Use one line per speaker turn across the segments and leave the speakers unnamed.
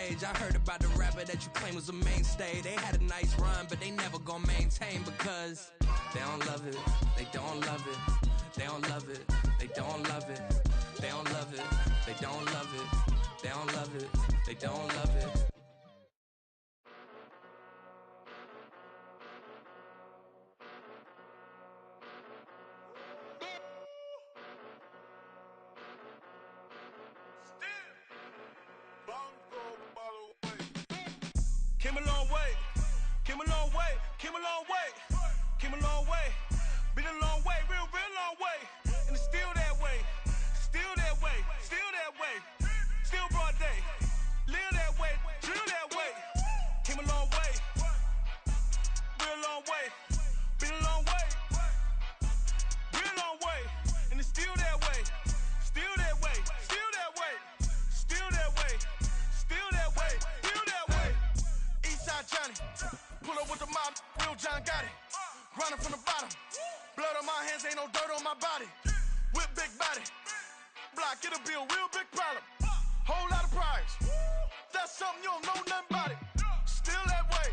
stage. I heard about the rapper that you claim was a mainstay. They had a nice run, but they never gonna maintain because they don't love it, they don't love it, they don't love it, they don't love it, they don't love it, they don't love it, they don't love it, they don't love it.
Came a long way, came a long way, came a long way, came a long way, been a long way, real long way, and it's still that way, still that way, still that way, still broad day, live that way, drill that way, came a long way, real long way, been a long way, real long way, and it's still that way, still that way, still that way, still that way, still that way, still that way. Eastside Johnny, pull up with the mob, real John got it. Grinding from the bottom, blood on my hands, ain't no dirt on my body. With big body, block, it'll be a real big problem. Whole lot of prize, that's something you don't know nothing about it. Still that way,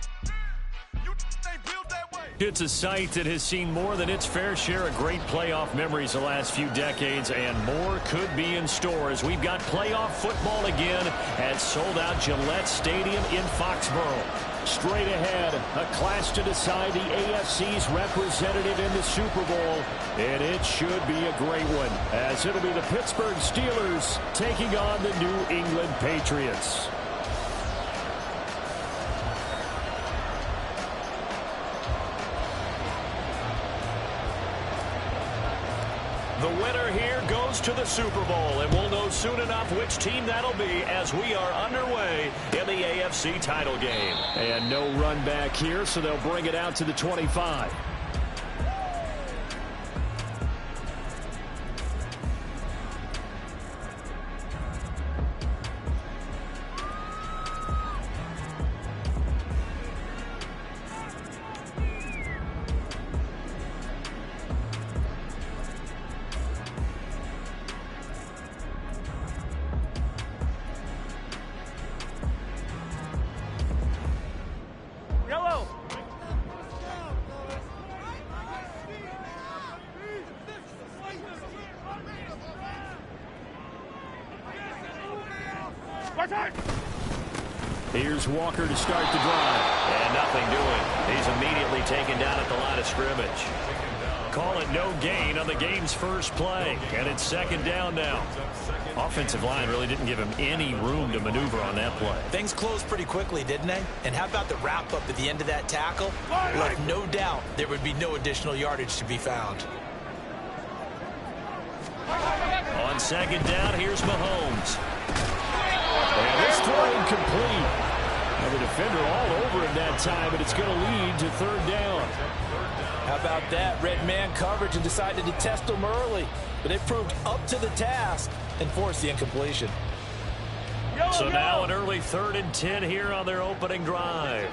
you ain't built that way.
It's a site that has seen more than its fair share of great playoff memories the last few decades, and more could be in store as we've got playoff football again at sold-out Gillette Stadium in Foxborough. Straight ahead, a clash to decide the AFC's representative in the Super Bowl, and it should be a great one, as it'll be the Pittsburgh Steelers taking on the New England Patriots. The winner here goes to the Super Bowl, and we'll know soon enough which team that'll be as we are underway in the AFC title game. And no run back here, so they'll bring it out to the 25. Here's Walker to start the drive.
And nothing doing. He's immediately taken down at the line of scrimmage.
Call it no gain on the game's first play. And it's second down now. Offensive line really didn't give him any room to maneuver on that play.
Things closed pretty quickly, didn't they? And how about the wrap-up at the end of that tackle? Left no doubt there would be no additional yardage to be found.
On second down, here's Mahomes. And this throw incomplete. And the defender all over him that time, but it's going to lead to third down.
How about that? Red man coverage and decided to test him early. But it proved up to the task and forced the incompletion.
So now an early 3rd and 10 here on their opening drive.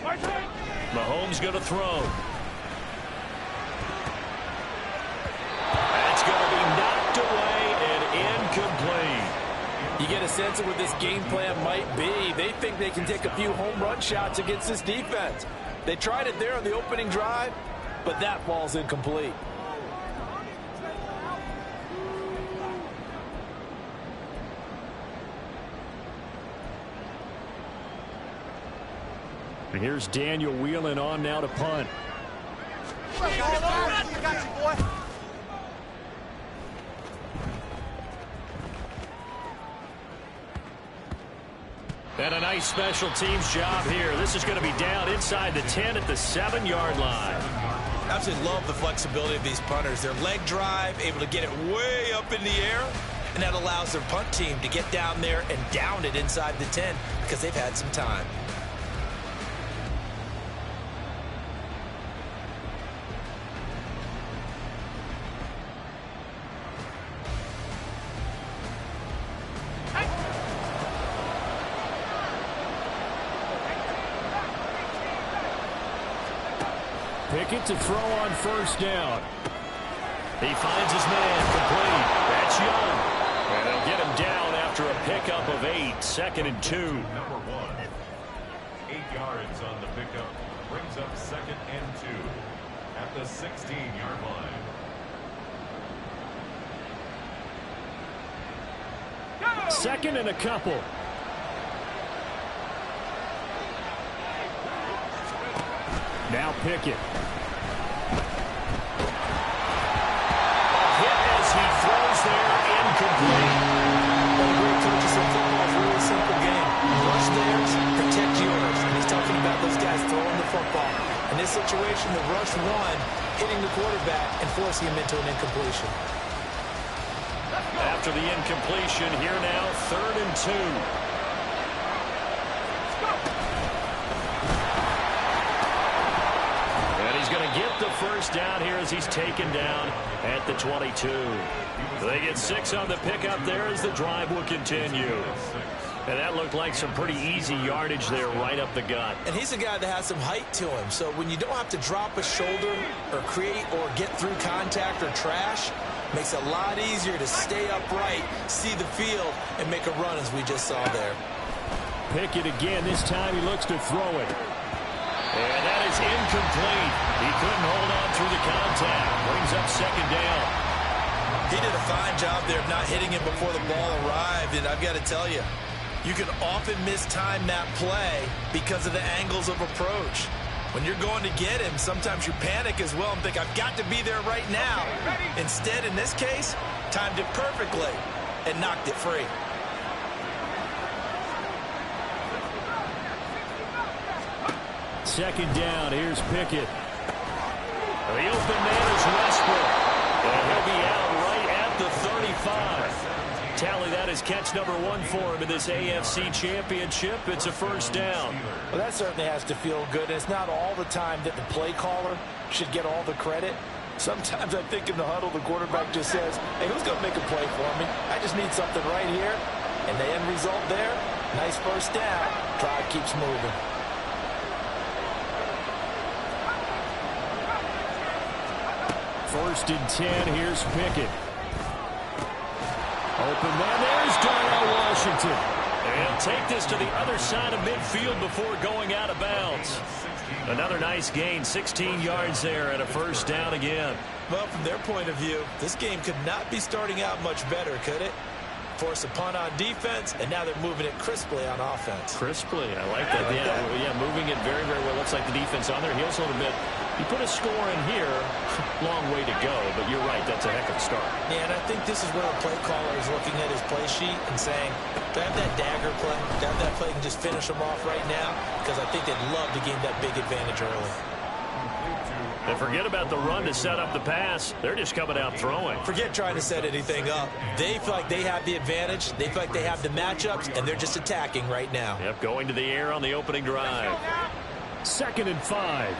Mahomes going to throw. That's going to be knocked away and incomplete.
You get a sense of what this game plan might be. They think they can take a few home run shots against this defense. They tried it there on the opening drive, but that ball's incomplete.
And here's Daniel Whelan on now to punt.
Got you, boy.
And a nice special teams job here. This is going to be down inside the 10 at the 7-yard line.
Absolutely love the flexibility of these punters. Their leg drive, able to get it way up in the air, and that allows their punt team to get down there and down it inside the 10 because they've had some time.
Pickett to throw on first down. He finds his man complete. That's Young. And they'll get him down after after a pickup of 8, 2nd and 2.
Number 1, 8 yards on the pickup, brings up 2nd and 2 at the 16-yard line.
Second and a couple. Now Pickett. A hit as he throws there, incomplete.
One of the great coaches in football is a really simple game. Rush theirs, protect yours. And he's talking about those guys throwing the football. In this situation, the rush one, hitting the quarterback and forcing him into an incompletion.
After the incompletion, here now, 3rd and 2. And he's going to get the first down here as he's taken down at the 22. They get 6 on the pickup there as the drive will continue. And that looked like some pretty easy yardage there right up the gut.
And he's a guy that has some height to him. So when you don't have to drop a shoulder or create or get through contact or trash, makes it a lot easier to stay upright, see the field, and make a run as we just saw there.
Pickett again. This time he looks to throw it. And that is incomplete. He couldn't hold on through the contact. Brings up 2nd down.
He did a fine job there of not hitting him before the ball arrived. And I've got to tell you, you can often mistime that play because of the angles of approach. When you're going to get him, sometimes you panic as well and think, I've got to be there right now. Instead, in this case, timed it perfectly and knocked it free.
Second down. Here's Pickett. The open man is Westbrook. And he'll be out right at the 35. Tally that is catch number 1 for him in this AFC Championship. It's a first down.
Well, that certainly has to feel good. It's not all the time that the play caller should get all the credit. Sometimes I think in the huddle, the quarterback just says, hey, who's going to make a play for me? I just need something right here. And the end result there, nice first down. Drive keeps moving.
First and 10, here's Pickett. Open man, there's Darnell Washington. And take this to the other side of midfield before going out of bounds. Another nice gain, 16 yards there and a first down again.
Well, from their point of view, this game could not be starting out much better, could it? Force a punt on defense, and now they're moving it crisply on offense.
Crisply, I like that. Yeah, moving it very, very well. Looks like the defense on their heels a little bit. You put a score in here, long way to go, but you're right, that's a heck of a start.
Yeah, and I think this is where a play caller is looking at his play sheet and saying, do I have that dagger play? Do I have that play and just finish them off right now? Because I think they'd love to gain that big advantage early.
And forget about the run to set up the pass. They're just coming out throwing.
Forget trying to set anything up. They feel like they have the advantage. They feel like they have the matchups, and they're just attacking right now.
Yep, going to the air on the opening drive. 2nd and 5.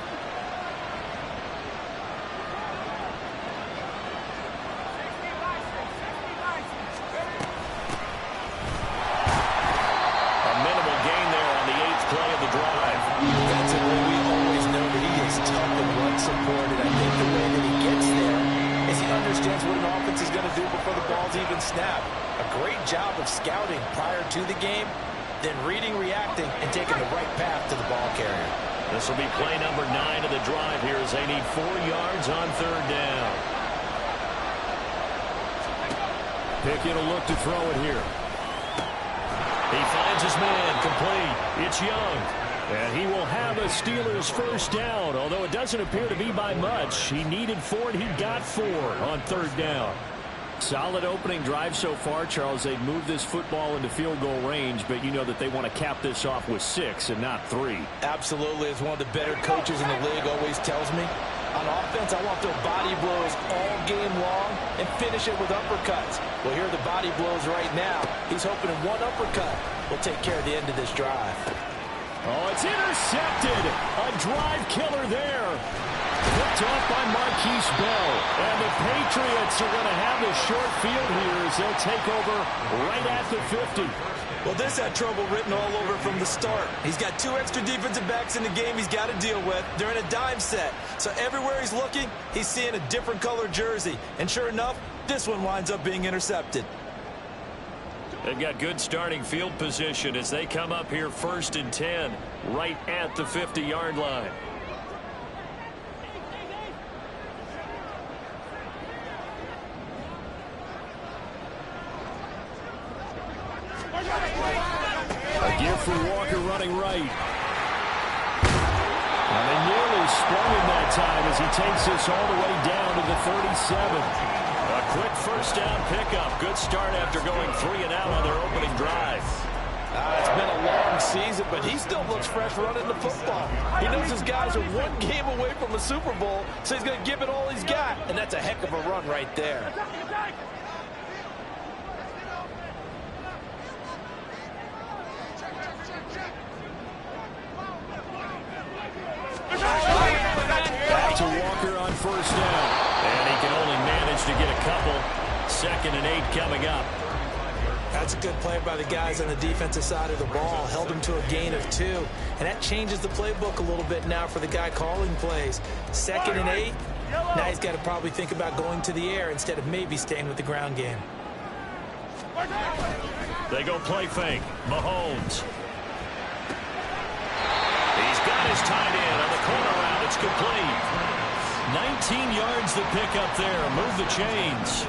Snap. A great job of scouting prior to the game, then reading, reacting, and taking the right path to the ball carrier.
This will be play number 9 of the drive here as they need 4 yards on 3rd down. Pickett will look to throw it here. He finds his man, complete. It's Young. And he will have a Steelers first down, although it doesn't appear to be by much. He needed 4, and he got 4 on 3rd down. Solid opening drive so far, Charles. They've moved this football into field goal range, but you know that they want to cap this off with 6 and not 3.
Absolutely. As one of the better coaches in the league always tells me, on offense, I want their body blows all game long and finish it with uppercuts. Well, here are the body blows right now. He's hoping in one uppercut will take care of the end of this drive.
Oh, it's intercepted. A drive killer there. Picked off by Marquise Bell. And the Patriots are going to have the short field here as they'll take over right at the 50.
Well, this had trouble written all over from the start. He's got 2 extra defensive backs in the game he's got to deal with. They're in a dime set. So everywhere he's looking, he's seeing a different color jersey. And sure enough, this one winds up being intercepted.
They've got good starting field position as they come up here 1st and 10, right at the 50-yard line. A gift for Walker running right. And they nearly sprung him that time as he takes this all the way down to the 37. A quick first down pickup. Good start after going 3 and out on their opening drive.
It's been a long season, but he still looks fresh running the football. He knows his guys are one game away from a Super Bowl, so he's going to give it all he's got, and that's a heck of a run right there.
Back to Walker on first down. And he can only manage to get a couple. 2nd and 8 coming up.
That's a good play by the guys on the defensive side of the ball. Held him to a gain of 2. And that changes the playbook a little bit now for the guy calling plays. 2nd and 8. Now he's got to probably think about going to the air instead of maybe staying with the ground game.
They go play fake. Mahomes. He's got his tight end on the corner route. It's complete. 19 yards the pick up there. Move the chains.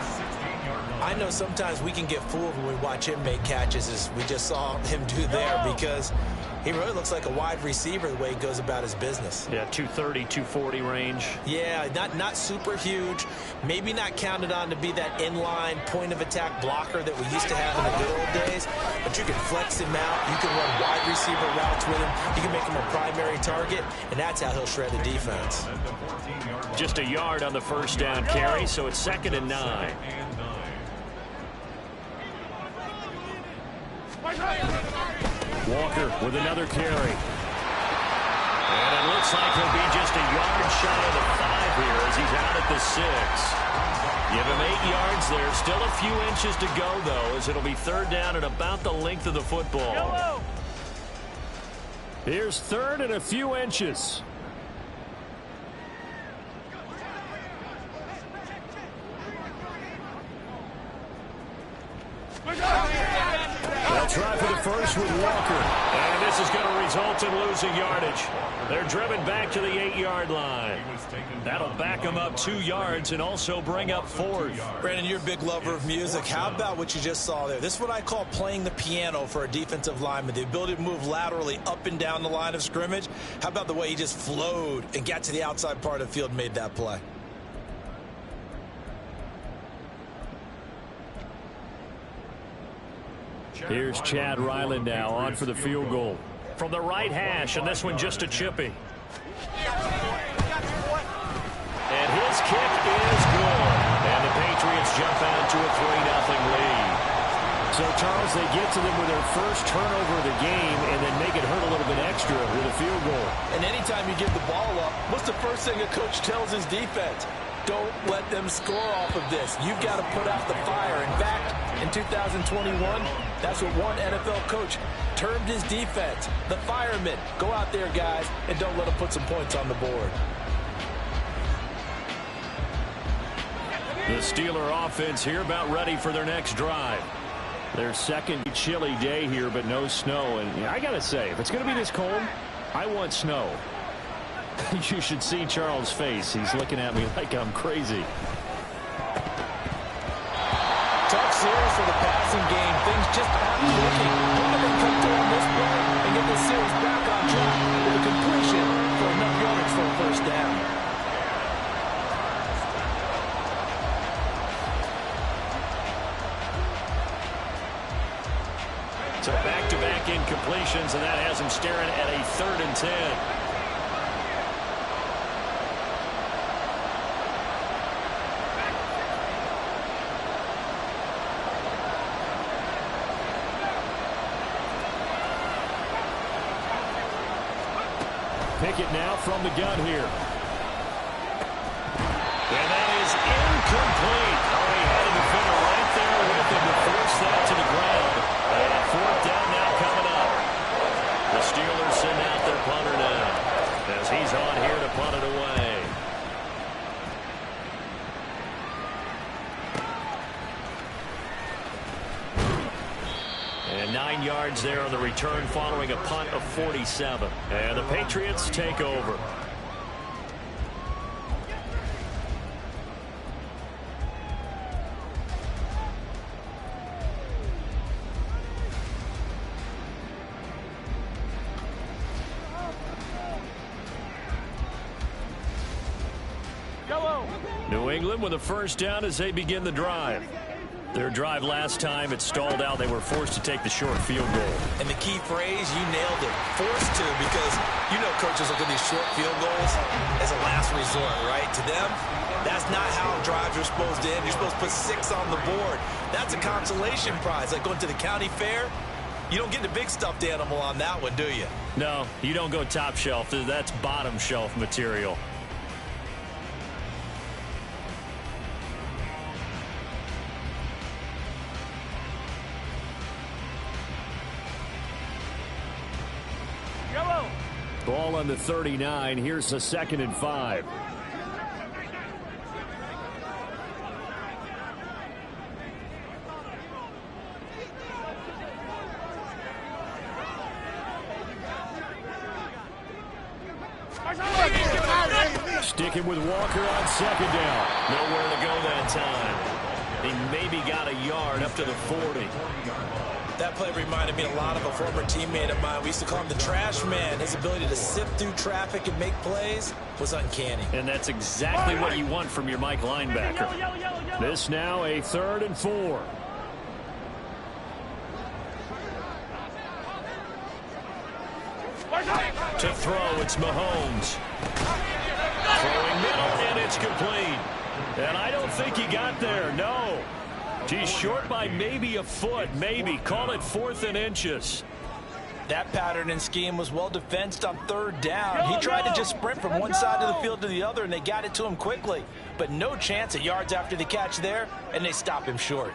I know sometimes we can get fooled when we watch him make catches, as we just saw him do there, because he really looks like a wide receiver the way he goes about his business.
Yeah, 230, 240 range.
Yeah, not super huge. Maybe not counted on to be that inline point-of-attack blocker that we used to have in the good old days, but you can flex him out. You can run wide receiver routes with him. You can make him a primary target, and that's how he'll shred the defense.
Just a yard on the first down carry, so it's 2nd and 9. Walker with another carry. And it looks like he'll be just a yard shy of the 5 here as he's out at the 6. Give him 8 yards there. Still a few inches to go, though, as it'll be 3rd down and about the length of the football. Here's 3rd and a few inches. They'll try for the first with Walker. And this is going to result in losing yardage. They're driven back to the 8-yard line. That'll back them up 2 yards and also bring up 4th.
Brandon, you're a big lover of music. How about what you just saw there? This is what I call playing the piano for a defensive lineman. The ability to move laterally up and down the line of scrimmage. How about the way he just flowed and got to the outside part of the field and made that play?
Here's Chad Ryland now on for the field goal. From the right hash, and this one just a chippy. And his kick is good. And the Patriots jump out to a 3-0 lead. So, Charles, they get to them with their first turnover of the game and then make it hurt a little bit extra with a field goal.
And anytime you give the ball up, what's the first thing a coach tells his defense? Don't let them score off of this. You've got to put out the fire. In fact, in 2021, that's what one NFL coach termed his defense. The firemen. Go out there, guys, and don't let them put some points on the board.
The Steeler offense here about ready for their next drive. Their second chilly day here, but no snow. And I got to say, if it's going to be this cold, I want snow. You should see Charles' face. He's looking at me like I'm crazy.
Tough series for the passing game. Things just aren't working. How they come through on this play and get this series back on track with a completion for enough yards for a first down.
So back-to-back incompletions, and that has him staring at a 3rd and 10. Pickett now from the gun here. And that is incomplete. Oh, he had a defender right there with him to force that to the ground. And 4th down now coming up. The Steelers send out their punter now as he's on here to punt it away. yards there on the return following a punt of 47. And the Patriots take over. New England with a first down as they begin the drive. Their drive last time, it stalled out. They were forced to take the short field goal.
And the key phrase, you nailed it. Forced to, because you know coaches look at these short field goals as a last resort, right? To them, that's not how drives are supposed to end. You're supposed to put 6 on the board. That's a consolation prize. Like going to the county fair, you don't get the big stuffed animal on that one, do you?
No, you don't go top shelf. That's bottom shelf material. Ball on the 39. Here's a 2nd and 5. Sticking with Walker on 2nd down. Nowhere to go that time. He maybe got a yard up to the 40.
That play reminded me a lot of a former teammate of mine. We used to call him the trash man. His ability to sift through traffic and make plays was uncanny.
And that's exactly what you want from your Mike linebacker. This now a 3rd and 4. To throw, it's Mahomes. Throwing middle, and it's complete. And I don't think he got there, no. He's short by maybe a foot, maybe. Call it 4th and inches.
That pattern and scheme was well defensed on 3rd down. He tried to just sprint from one side of the field to the other, and they got it to him quickly. But no chance at yards after the catch there, and they stop him short.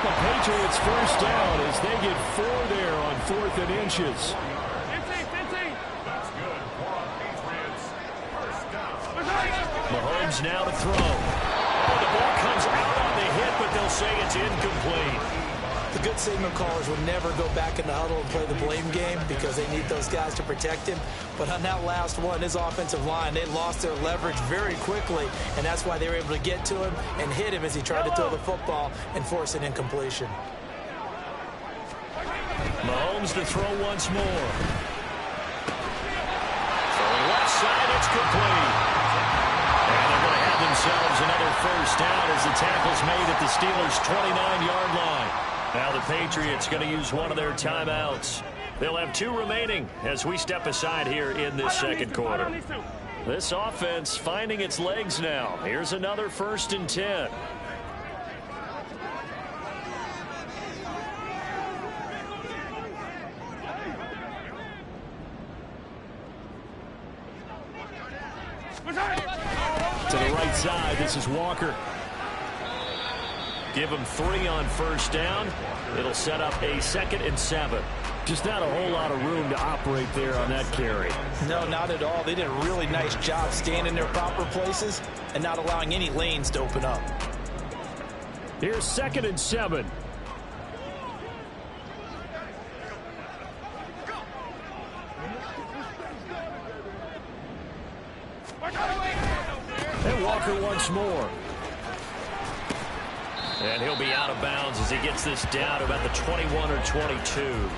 Patriots first down as they get 4 there on 4th and inches. Mahomes now to throw. Oh, the ball comes out on the hit, but they'll say it's incomplete.
The good signal callers will never go back in the huddle and play the blame game because they need those guys to protect him. But on that last one, his offensive line, they lost their leverage very quickly, and that's why they were able to get to him and hit him as he tried to throw the football and force an incompletion.
Mahomes to throw once more. From left side, it's complete. And they're going to have themselves another first down as the tackle's made at the Steelers' 29-yard line. Now the Patriots going to use one of their timeouts. They'll have 2 remaining as we step aside here in this 2nd quarter. This offense finding its legs now. Here's another 1st and 10. To the right side, this is Walker. Give him 3 on first down. It'll set up a 2nd and 7. Just not a whole lot of room to operate there on that carry.
No, not at all. They did a really nice job staying in their proper places and not allowing any lanes to open up.
Here's 2nd and 7. And Walker once more. And he'll be out of bounds as he gets this down to about the 21 or 22.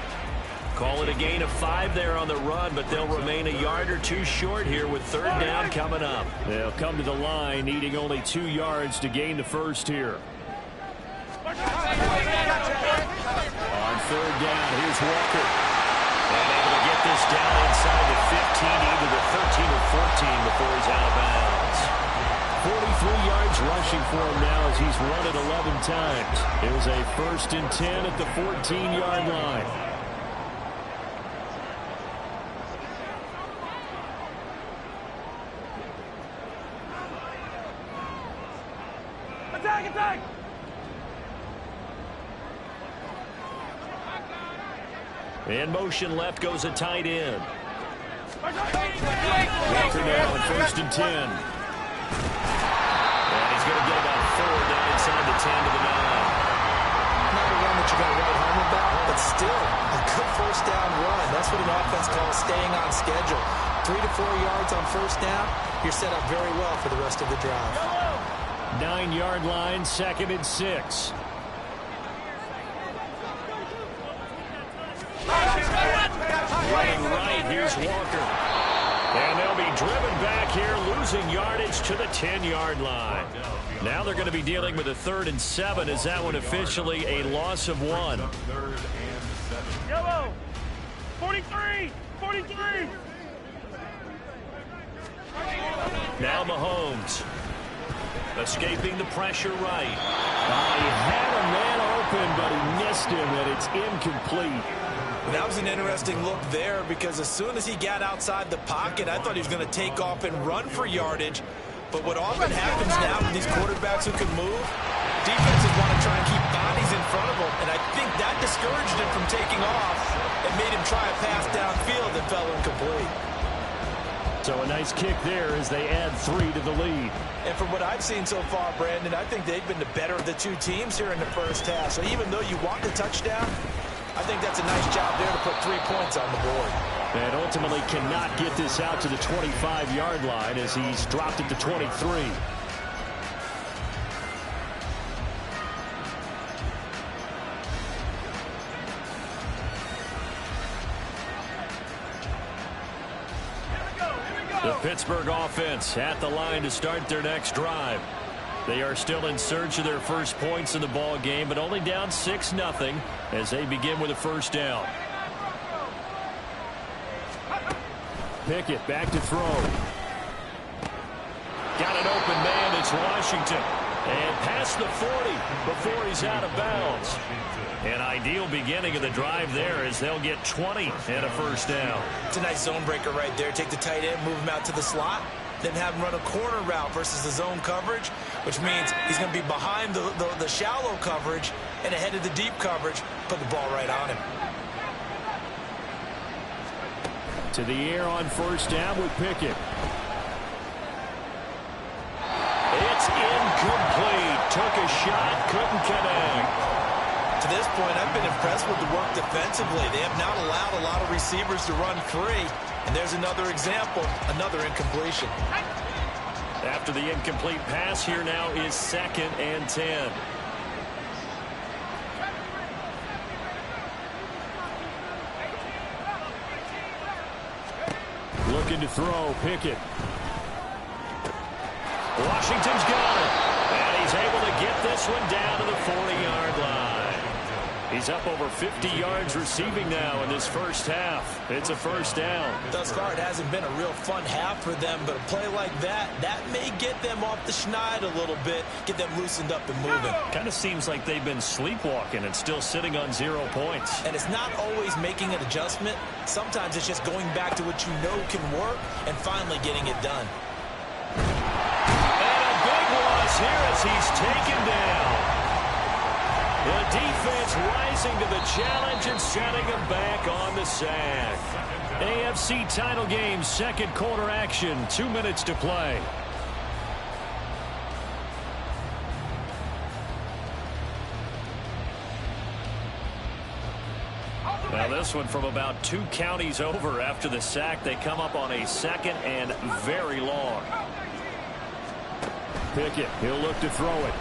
Call it a gain of 5 there on the run, but they'll remain a yard or 2 short here with 3rd down coming up. They'll come to the line needing only 2 yards to gain the first here. On 3rd down, here's Walker. And able to get this down inside the 15, either the 13 or 14 before he's out of bounds. 43 yards rushing for him now as he's run it 11 times. It was a 1st and 10 at the 14-yard line. In motion left goes a tight end. Walker now on 1st and 10. And he's going to get about 4 down inside the 10 to the 9.
Not a run that you're going to write home about, but still a good first down run. That's what an offense calls staying on schedule. 3 to 4 yards on first down, you're set up very well for the rest of the drive.
9-yard line, 2nd and 6. Running right, here's Walker. And they'll be driven back here, losing yardage to the 10-yard line. Now they're going to be dealing with a 3rd and 7. Is that one officially a loss of 1?
Yellow! 43! 43!
Now Mahomes. Escaping the pressure right. He had a man open, but he missed him, and it's incomplete.
That was an interesting look there because as soon as he got outside the pocket, I thought he was going to take off and run for yardage. But what often happens now with these quarterbacks who can move, defenses want to try and keep bodies in front of them, and I think that discouraged him from taking off and made him try a pass downfield that fell incomplete.
So a nice kick there as they add 3 to the lead.
And from what I've seen so far, Brandon, I think they've been the better of the two teams here in the first half. So even though you want the touchdown, I think that's a nice job there to put 3 points on the board.
And ultimately cannot get this out to the 25-yard line as he's dropped it to 23. The Pittsburgh offense at the line to start their next drive. They are still in search of their first points in the ball game, but only down 6-0 as they begin with a first down. Pickett back to throw. Got an open man. It's Washington. And past the 40 before he's out of bounds. An ideal beginning of the drive there as they'll get 20 and a first down.
It's a nice zone breaker right there. Take the tight end, move him out to the slot, then have him run a corner route versus the zone coverage, which means he's going to be behind the shallow coverage and ahead of the deep coverage. Put the ball right on him.
To the air on first down with Pickett. It's incomplete. Took a shot, couldn't connect.
To this point, I've been impressed with the work defensively. They have not allowed a lot of receivers to run free. And there's another example, another incompletion.
After the incomplete pass, here now is 2nd and 10. Looking to throw, Pickett. Washington's got it. And he's able to get this one down to the 40-yard line. He's up over 50 yards receiving now in this first half. It's a first down.
Thus far, it hasn't been a real fun half for them, but a play like that may get them off the schneid a little bit, get them loosened up and moving.
Kind of seems like they've been sleepwalking and still sitting on 0 points.
And it's not always making an adjustment. Sometimes it's just going back to what you know can work and finally getting it done.
And a big loss here as he's taken down. The defense rising to the challenge and setting him back on the sack. AFC title game, second quarter action, 2 minutes to play. Now this one from about 2 counties over after the sack. They come up on a 2nd and very long. Pickett, he'll look to throw it.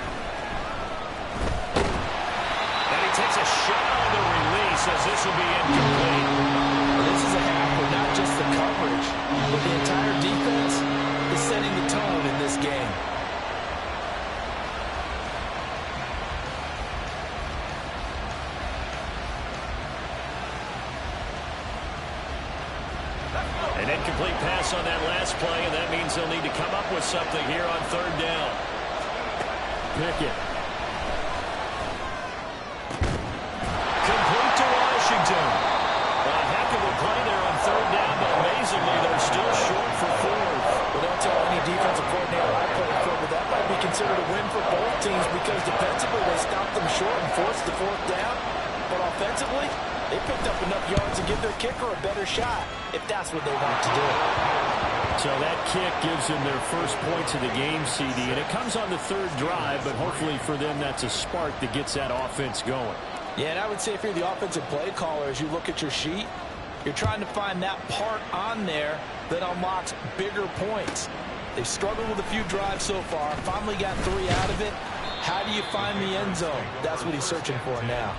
Takes a shot on the release as this will be incomplete.
This is a half where not just the coverage, but the entire defense is setting the tone in this game.
An incomplete pass on that last play, and that means they'll need to come up with something here on 3rd down. Pickett. Washington. A heck of a play there on 3rd down, but amazingly, they're still short for 4th.
Well, don't tell any defensive coordinator I played for, but that might be considered a win for both teams because defensively they stopped them short and forced the 4th down. But offensively, they picked up enough yards to give their kicker a better shot if that's what they want to do.
So that kick gives them their first points of the game, CD, and it comes on the third drive, but hopefully for them that's a spark that gets that offense going.
Yeah, and I would say if you're the offensive play caller, as you look at your sheet, you're trying to find that part on there that unlocks bigger points. They've struggled with a few drives so far, finally got 3 out of it. How do you find the end zone? That's what he's searching for now.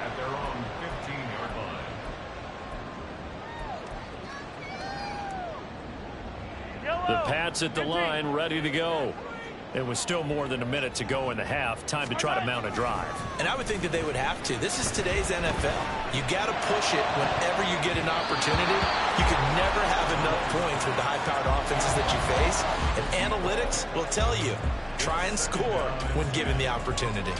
At their own 15-yard line.
The Pats at the line, ready to go. It was still more than a minute to go in the half. Time to try to mount a drive.
And I would think that they would have to. This is today's NFL. You got to push it whenever you get an opportunity. You can never have enough points with the high-powered offenses that you face. And analytics will tell you, try and score when given the opportunity.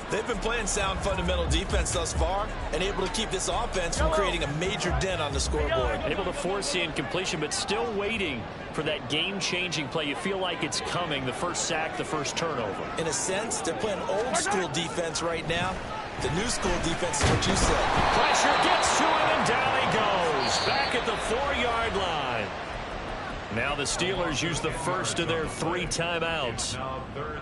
They've been playing sound fundamental defense thus far and able to keep this offense from creating a major dent on the scoreboard.
Able to force the incompletion, but still waiting for that game-changing play. You feel like it's coming, the first sack, the first turnover.
In a sense, they're playing old-school defense right now. The new school defense is what you said.
Pressure gets to him, and down he goes. Back at the 4-yard line. Now the Steelers use the first of their 3 timeouts.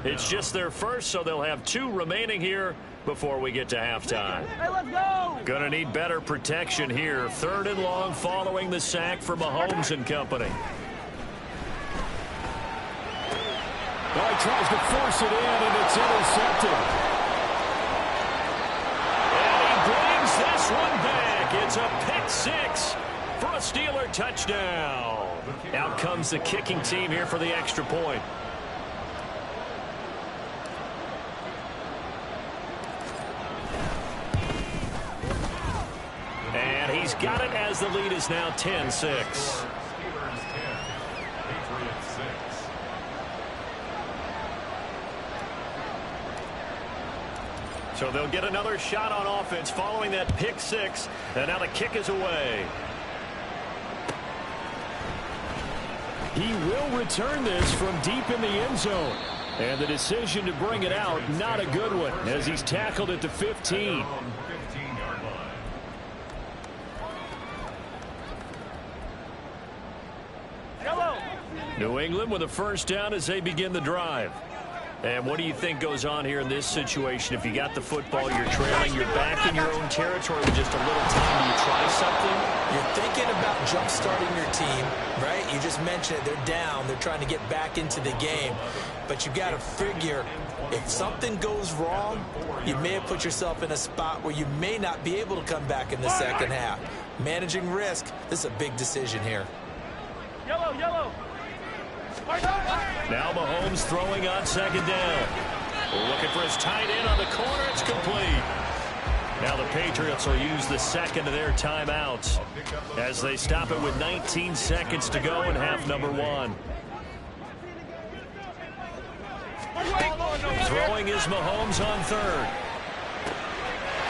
It's just their first, so they'll have 2 remaining here before we get to halftime.
Hey, let's go!
Gonna need better protection here. 3rd and long following the sack for Mahomes and company.
Well, he tries to force it in, and it's intercepted.
And he brings this one back. It's a pick 6 for a Steeler touchdown. Out comes the kicking team here for the extra point. And he's got it as the lead is now 10-6.
Steelers 10, Patriots 6.
So they'll get another shot on offense following that pick 6. And now the kick is away.
He will return this from deep in the end zone. And the decision to bring it out, not a good one, as he's tackled at the 15.
15-yard line.
New England with a first down as they begin the drive. And what do you think goes on here in this situation? If you got the football, you're trailing, you're back in your own territory with just a little time. Do you try something?
You're thinking about jump-starting your team, right? You just mentioned it. They're down. They're trying to get back into the game. But you got to figure, if something goes wrong, you may have put yourself in a spot where you may not be able to come back in the second half. Managing risk, this is a big decision here.
Yellow!
Now Mahomes throwing on 2nd down. Looking for his tight end on the corner. It's complete. Now the Patriots will use the 2nd of their timeouts as they stop it with 19 seconds to go in half number 1. Throwing is Mahomes on 3rd.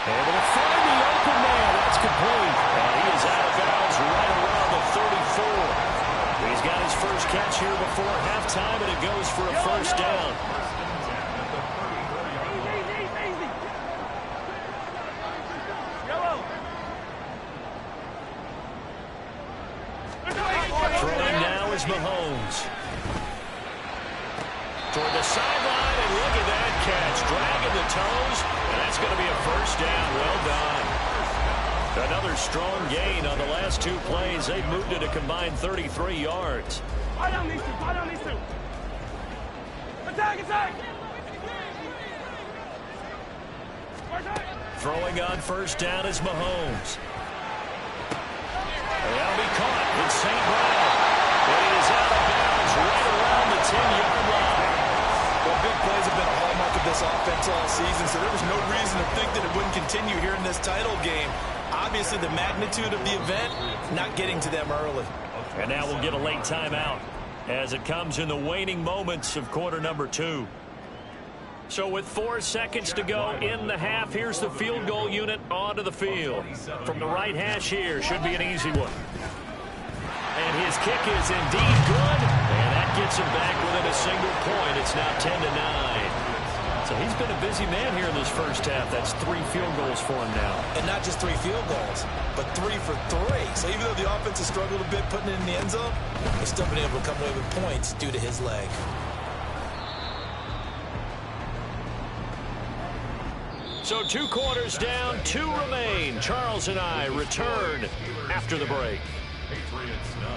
Able to find the open man. That's complete. And he is out of bounds right around the 34. He's got his first catch here before halftime, and it goes for a first down. Throwing now is Mahomes. Toward the sideline, and look at that catch. Dragging the toes, and that's going to be a first down. Well done. Another strong gain on the last 2 plays. They've moved it a combined 33 yards.
Fire down these two. Attack!
Throwing on first down is Mahomes. That'll be caught with St. Brown. It is out of bounds right around the 10-yard line.
Well, big plays have been a hallmark of this offense all season, so there was no reason to think that it wouldn't continue here in this title game. Obviously, the magnitude of the event, not getting to them early.
And now we'll get a late timeout as it comes in the waning moments of quarter number 2. So with 4 seconds to go in the half, here's the field goal unit onto the field. From the right hash here, should be an easy one. And his kick is indeed good, and that gets him back within a single point. It's now 10-9. So he's been a busy man here in this first half. That's 3 field goals for him now.
And not just 3 field goals, but 3 for 3. So even though the offense has struggled a bit putting it in the end zone, they've still been able to come away with points due to his leg.
So 2 quarters down, 2 remain. Charles and I return after the break.
Patriots 9.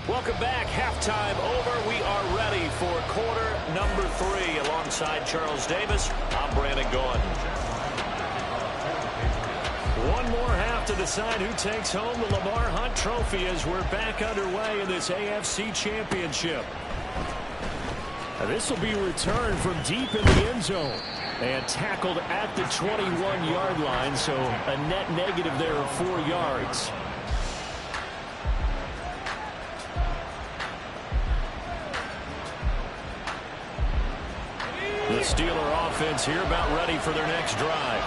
Welcome back. Halftime over. We are ready for quarter number 3. Alongside Charles Davis, I'm Brandon Gaudin. One more half to decide who takes home the Lamar Hunt Trophy as we're back underway in this AFC Championship. Now this will be returned from deep in the end zone and tackled at the 21-yard line, so a net negative there of 4 yards. The Steeler offense here about ready for their next drive.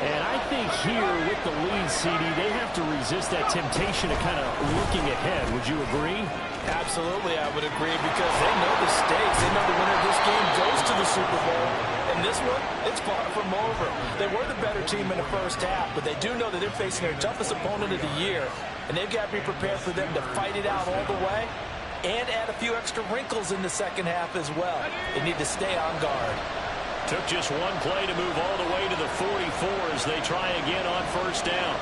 And I think here with the lead, CD, they have to resist that temptation of kind of looking ahead. Would you agree?
Absolutely, I would agree, because they know the stakes. They know the winner of this game goes to the Super Bowl. And this one, it's far from over. They were the better team in the first half, but they do know that they're facing their toughest opponent of the year. And they've got to be prepared for them to fight it out all the way and add a few extra wrinkles in the second half as well. They need to stay on guard.
Took just one play to move all the way to the 44 as they try again on first down.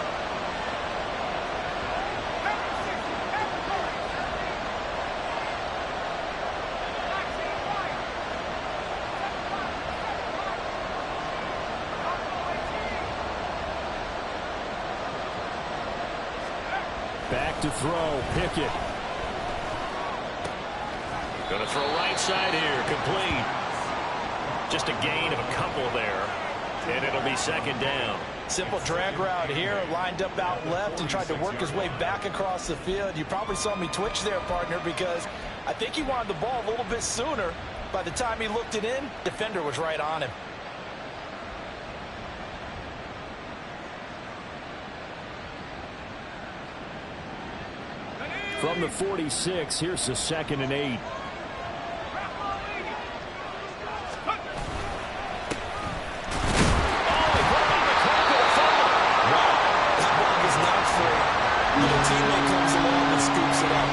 Back to throw, Pickett. Going to throw right side here, complete. Just a gain of a couple there, and it'll be second down.
Simple drag route here, lined up out left and tried to work his way back across the field. You probably saw me twitch there, partner, because I think he wanted the ball a little bit sooner. By the time he looked it in, defender was right on him.
From the 46, here's the 2nd and 8.
Teammate comes along and scoops it up.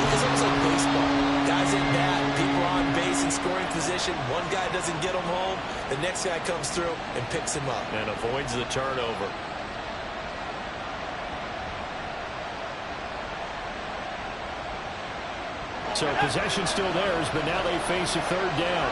It's almost like baseball. Guys at bat, people on base in scoring position. One guy doesn't get him home. The next guy comes through and picks him up.
And avoids the turnover.
So possession still theirs, but now they face a 3rd down.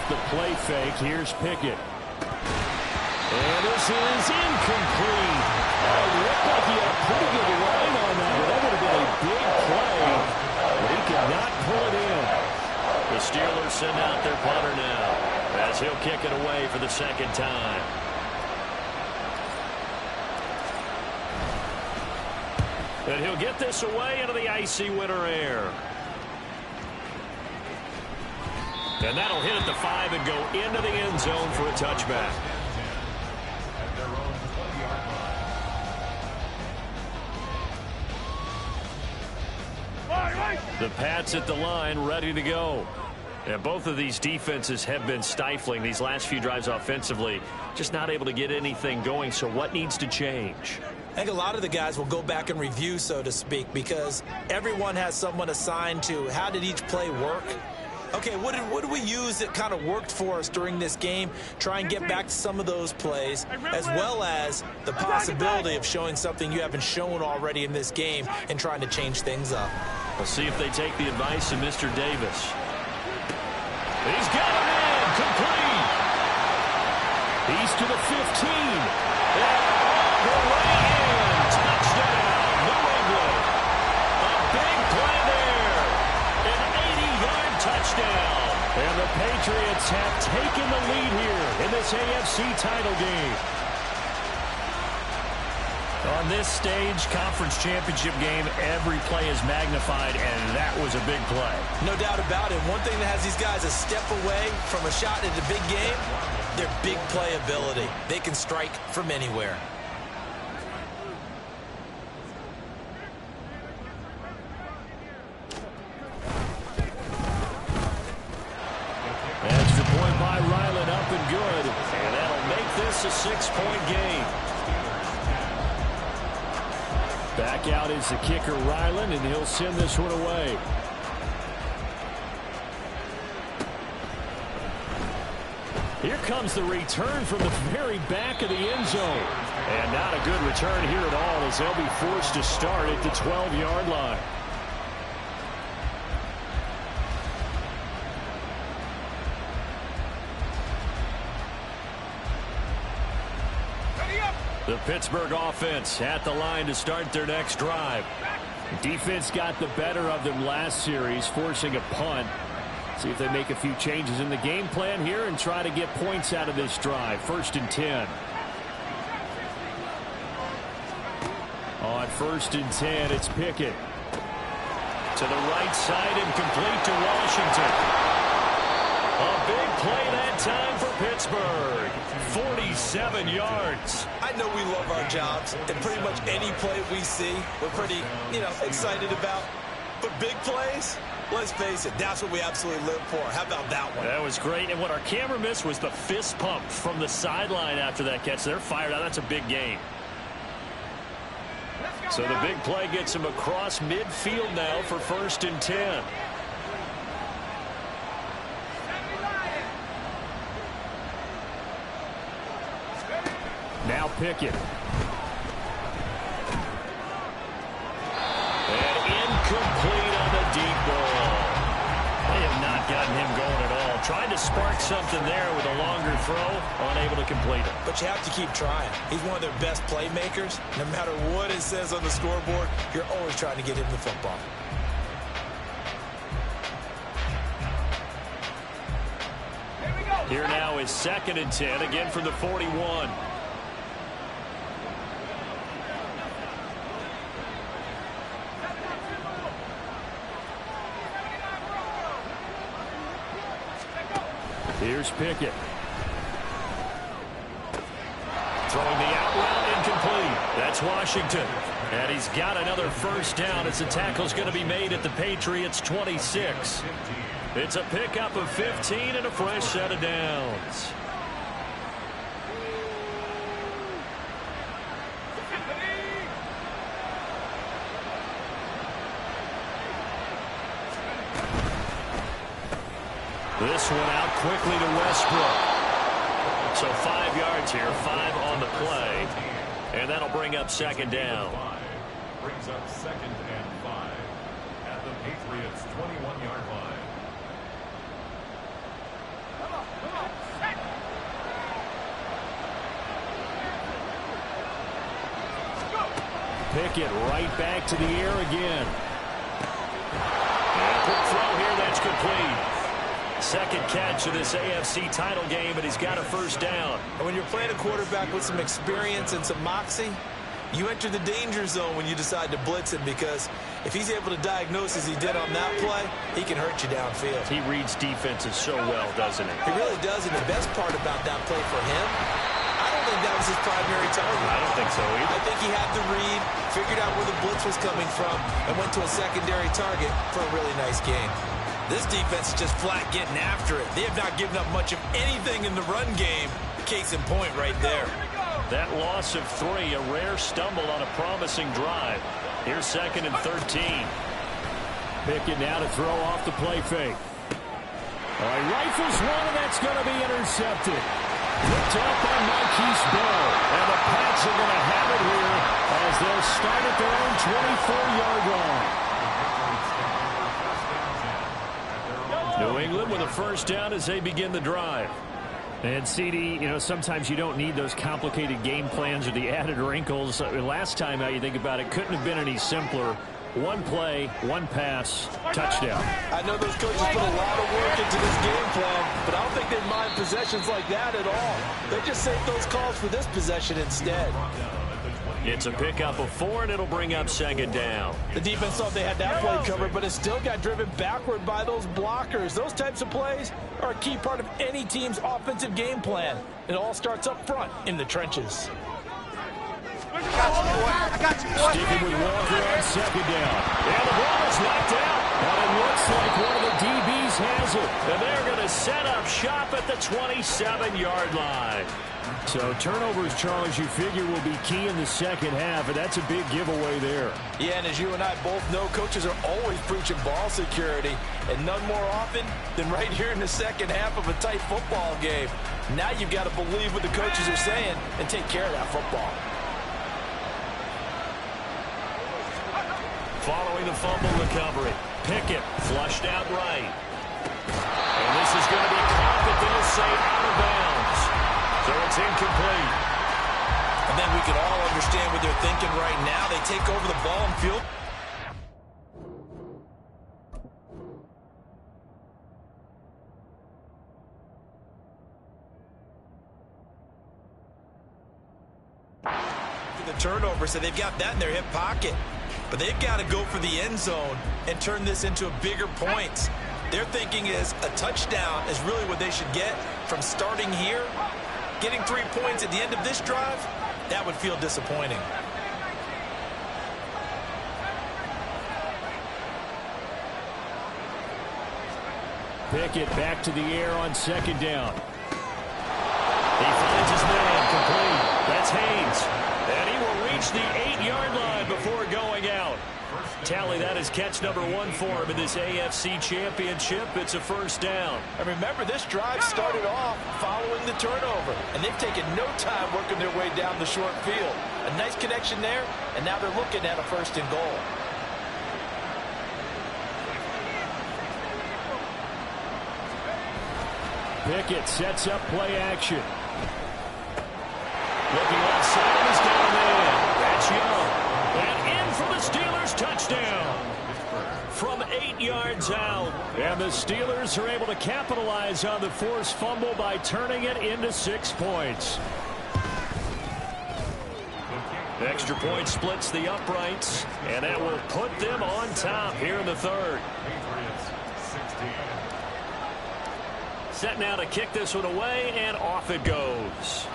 The play fake. Here's Pickett. And this is incomplete. It looked like he had a pretty good line on that. That would have been a big play, but he could not pull it in.
The Steelers send out their punter now as he'll kick it away for the 2nd time. And he'll get this away into the icy winter air. And that'll hit at the 5 and go into the end zone for a touchback. The Pats at the line, ready to go. And both of these defenses have been stifling these last few drives offensively. Just not able to get anything going. So what needs to change?
I think a lot of the guys will go back and review, so to speak, because everyone has someone assigned to how did each play work. Okay, what did we use that kind of worked for us during this game? Try and get back to some of those plays, as well as the possibility of showing something you haven't shown already in this game and trying to change things up.
We'll see if they take the advice of Mr. Davis. He's got him in, complete. He's to the 15. And the way in, touchdown, New England. A big play there. An 80-yard touchdown. And the Patriots have taken the lead here in this AFC title game. On this stage, conference championship game, every play is magnified, and that was a big play.
No doubt about it. One thing that has these guys a step away from a shot in the big game, their big play ability. They can strike from anywhere.
Extra point by Ryland, up and good. And that'll make this a 6-point game. Back out is the kicker, Ryland, and he'll send this one away. Here comes the return from the very back of the end zone. And not a good return here at all, as they'll be forced to start at the 12-yard line. The Pittsburgh offense at the line to start their next drive. Defense got the better of them last series, forcing a punt. See if they make a few changes in the game plan here and try to get points out of this drive. 1st and 10. On 1st and 10, it's Pickett. To the right side and complete to Washington. A big play that time for Pittsburgh. 47 yards.
I know we love our jobs, and pretty much any play we see, we're pretty, excited about. But big plays, let's face it, that's what we absolutely live for. How about that one?
That was great, and what our camera missed was the fist pump from the sideline after that catch. They're fired out. That's a big game. So the big play gets him across midfield now for 1st and 10. Now Pickett. And incomplete on the deep ball. They have not gotten him going at all. Tried to spark something there with a longer throw, unable to complete it.
But you have to keep trying. He's one of their best playmakers. No matter what it says on the scoreboard, you're always trying to get him the football.
Here now is 2nd and 10, again from the 41. Here's Pickett. Throwing the out route, incomplete. That's Washington. And he's got another 1st down as the tackle's going to be made at the Patriots' 26. It's a pickup of 15 and a fresh set of downs. This one out quickly to Westbrook. So 5 yards here, 5 on the play. And that'll bring up 2nd down.
Brings up 2nd and 5 at the Patriots' 21-yard line.
Pickett right back to the air again. And a quick throw here, that's complete. 2nd catch of this AFC title game, and he's got a 1st down.
And when you're playing a quarterback with some experience and some moxie, you enter the danger zone when you decide to blitz him, because if he's able to diagnose as he did on that play, he can hurt you downfield.
He reads defenses so well, doesn't he?
He really does, and the best part about that play for him, I don't think that was his primary target.
I don't think so either.
I think he had the read, figured out where the blitz was coming from, and went to a secondary target for a really nice game. This defense is just flat getting after it. They have not given up much of anything in the run game. Case in point right there.
That loss of 3, a rare stumble on a promising drive. Here's 2nd and 13. Pickett now to throw off the play fake. He rifles one, and that's going to be intercepted. Picked up by Marquise Bell. And the Pats are going to have it here as they'll start at their own 24-yard line. New England with a 1st down as they begin the drive. And CD, sometimes you don't need those complicated game plans or the added wrinkles. Last time out, you think about it, couldn't have been any simpler. One play, one pass, touchdown.
I know those coaches put a lot of work into this game plan, but I don't think they mind possessions like that at all. They just save those calls for this possession instead.
It's a pickup of 4, and it'll bring up second down.
The defense thought they had that play covered, but it still got driven backward by those blockers. Those types of plays are a key part of any team's offensive game plan. It all starts up front in the trenches.
I got you, boy.
Sticking with Walker on second down.
And the ball is knocked out.
But it looks like one of the DBs has it.
And they're going to set up shop at the 27-yard line.
So turnovers, Charles, you figure will be key in the second half, and that's a big giveaway there.
Yeah, and as you and I both know, coaches are always preaching ball security, and none more often than right here in the second half of a tight football game. Now you've got to believe what the coaches are saying and take care of that football.
Following the fumble recovery, Pickett flushed out right. And this is going to be caught, but they'll say out of bounds. So it's incomplete.
And then we can all understand what they're thinking right now. They take over the ball and field. The turnover, so they've got that in their hip pocket. But they've got to go for the end zone and turn this into a bigger point. Their thinking is a touchdown is really what they should get from starting here. Getting 3 points at the end of this drive, that would feel disappointing.
Pickett back to the air on second down.
He finds his man complete. That's Haynes. And he will reach the 8-yard line before going out. Tally, that is catch number 1 for him in this AFC Championship. It's a first down.
And remember, this drive started off following the turnover, and they've taken no time working their way down the short field. A nice connection there, and now they're looking at a first and goal.
Pickett sets up play action.
Looking offside, he's down there. That's Young. And in for the Steelers, touchdown. From 8 yards out.
And the Steelers are able to capitalize on the forced fumble by turning it into 6 points.
Extra point splits the uprights, and that will put them on top here in the third. Set now to kick this one away, and off it goes.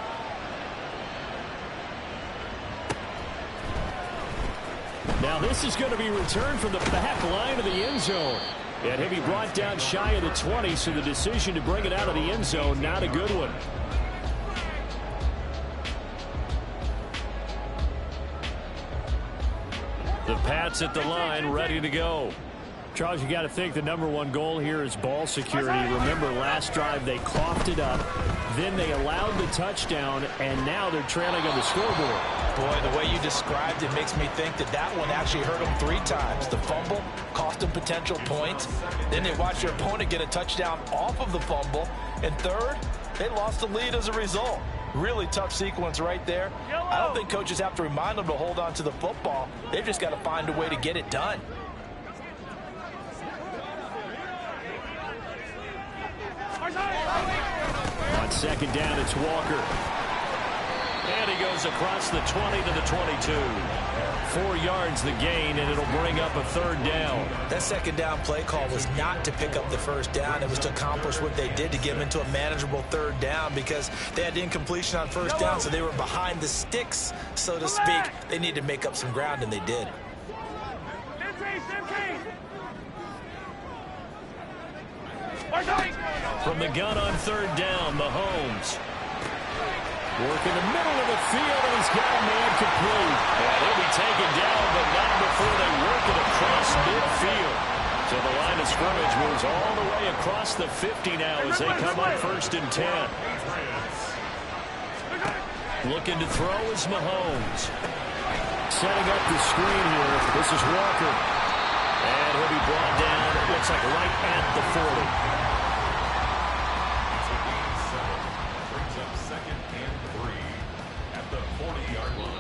Now this is going to be returned from the back line of the end zone. And he'll be brought down shy of the 20, so the decision to bring it out of the end zone, not a good one.
The Pats at the line, ready to go.
Charles, you got to think the #1 goal here is ball security. Remember, last drive they coughed it up, then they allowed the touchdown, and now they're trailing on the scoreboard.
Boy, the way you described it makes me think that that one actually hurt them 3 times. The fumble cost them potential points. Then they watched their opponent get a touchdown off of the fumble. And third, they lost the lead as a result. Really tough sequence right there. I don't think coaches have to remind them to hold on to the football. They've just got to find a way to get it done.
On second down, it's Walker.
And he goes across the 20 to the 22. 4 yards the gain, and it'll bring up a third down.
That second down play call was not to pick up the first down. It was to accomplish what they did to get them into a manageable third down because they had incompletion on first down, so they were behind the sticks, so to speak. They needed to make up some ground, and they did.
From the gun on third down, Mahomes.
Work in the middle of the field, and he's got a man complete.
And he'll be taken down, but not before they work it across midfield. So the line of scrimmage moves all the way across the 50 now as they come up 1st and 10. Looking to throw is Mahomes.
Setting up the screen here. This is Walker.
And he'll be brought down, it looks like right at the 40.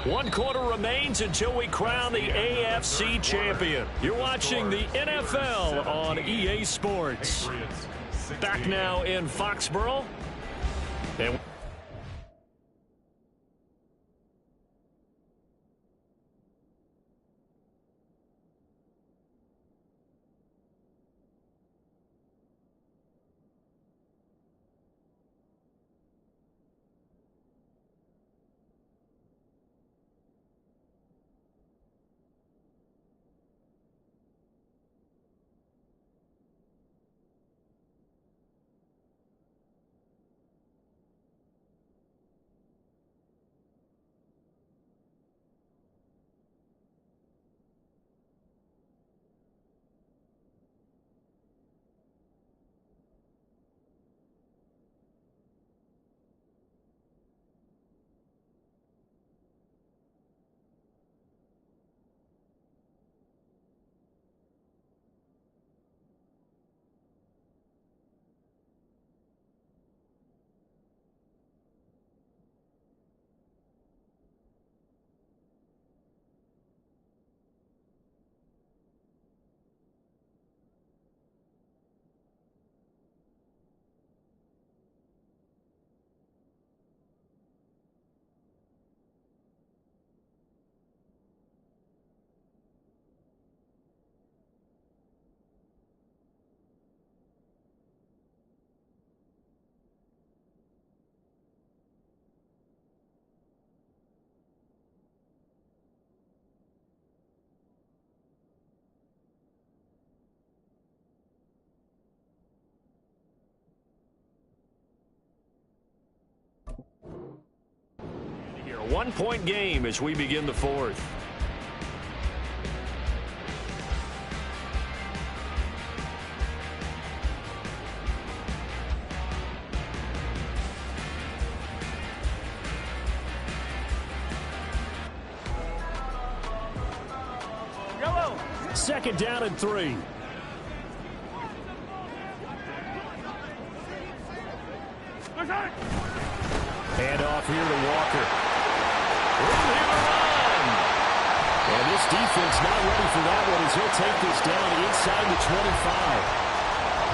One quarter remains until we crown the AFC champion. You're watching the NFL on EA Sports. Back now in Foxborough. And 1-point game as we begin the fourth. Second down and 3. Hand off here to Walker. Room here to run. And this defense not ready for that one as he'll take this down inside the 25.